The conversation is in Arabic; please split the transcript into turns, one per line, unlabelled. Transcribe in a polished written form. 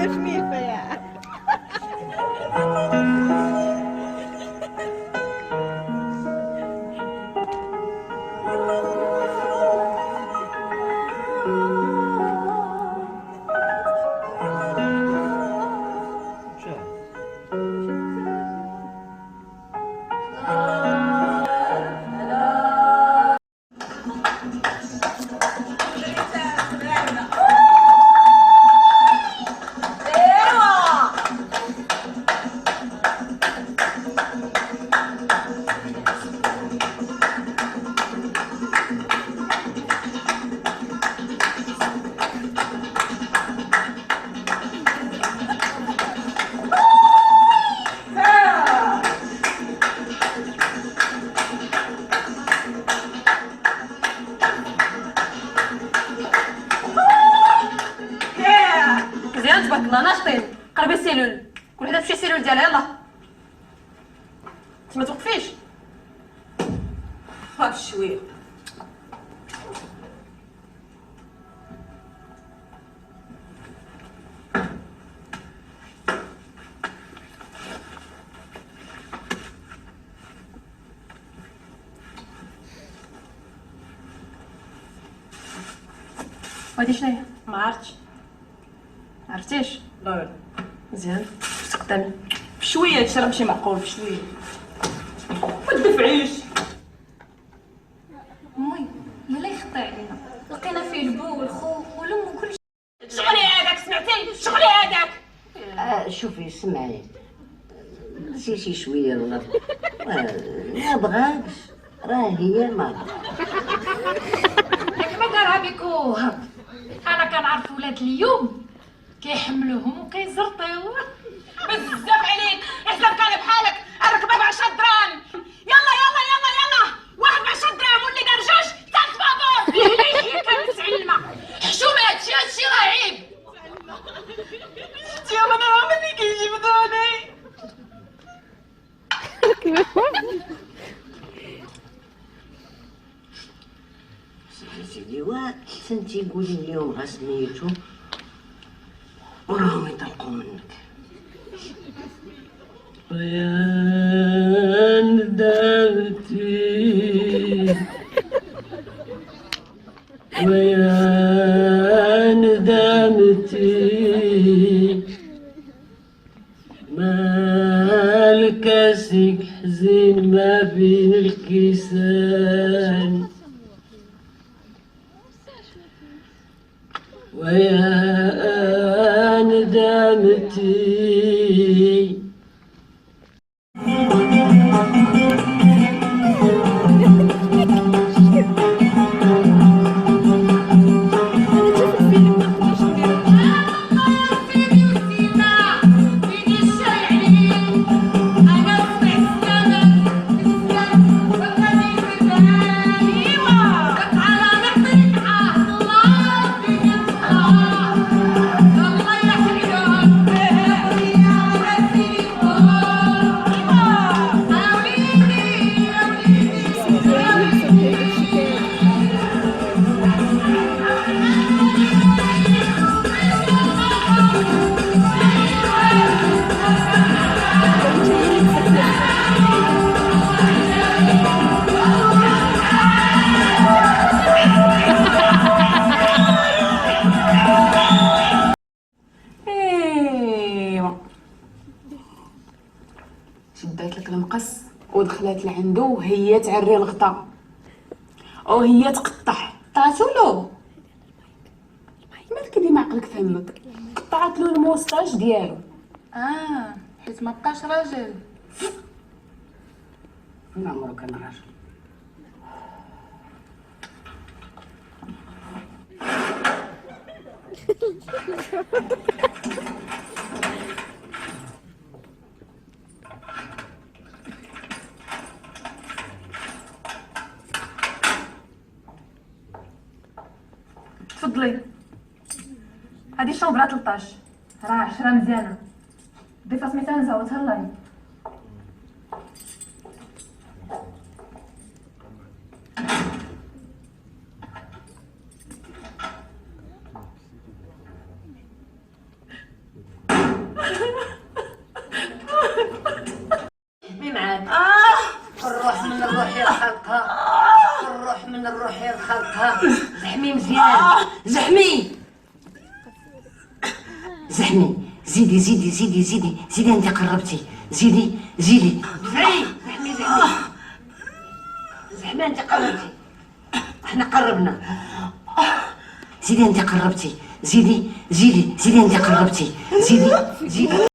خفيفة يا
مزيان تبارك الله ناشطين. قربي السيلول، كل وحده تمشي السيلول ديالها. يلا ما توقفيش هاك شويه. وهادي شناهي؟
ما عرفتش.
عرفتيش؟
لا
مزيان تقدمي
بشوية هادشي راه ماشي معقول بشوية. ما تدفعيش.
امي لا يخطي علينا، لقينا فيه البو والخو والام وكل شيء.
شغلي هذاك سمعتي؟ شغلي هذاك.
شوفي سمعي، نسيتي شويه الغلط. ما بغاكش، راه هي ما
ياك ما دارها بيكو. انا كنعرف ولاد اليوم كيحملوهم وكيزرطيو.
بزاف عليك، احسن كان بحالك الركبه ب 10 دراهم. يلا يلا يلا يلا، واحد ب 10 دراهم واللي دار جوج تاع البابور. هي كانت تعلمه حشومه. هادشي راه عيب. شتي انا راه ملي كيجبدوني.
سيدي وانتي قولي اليوم غا سميتو وراهم يطلقوا منك. ويا ندمتي ويا ندمتي مالك اسك حزين ما بين الكيسان. ويا ندمتي
شدات لك المقص ودخلت لعندو وهي تعري الغطا وهي تقطع طاسولو. مالك ديما عقلك فهمك. قطعت له الموستاج ديالو. حيت ما بقاش راجل.
ما عمرو كان راجل.
تفضلي هادي الشومبرا 13 راه 10 مزيانه. ضيفها سميتها نزا وتهلاي.
ها زحمي مزيان، زحمي زحمي، زيدي زيدي زيدي زيدي زيدي، انت قربتي، زيدي زيدي، دفعي، زحمي زحمي، زحمي انت قربتي، احنا قربنا، زيدي انت قربتي، زيدي زيدي زيدي انت قربتي، زيدي زيدي.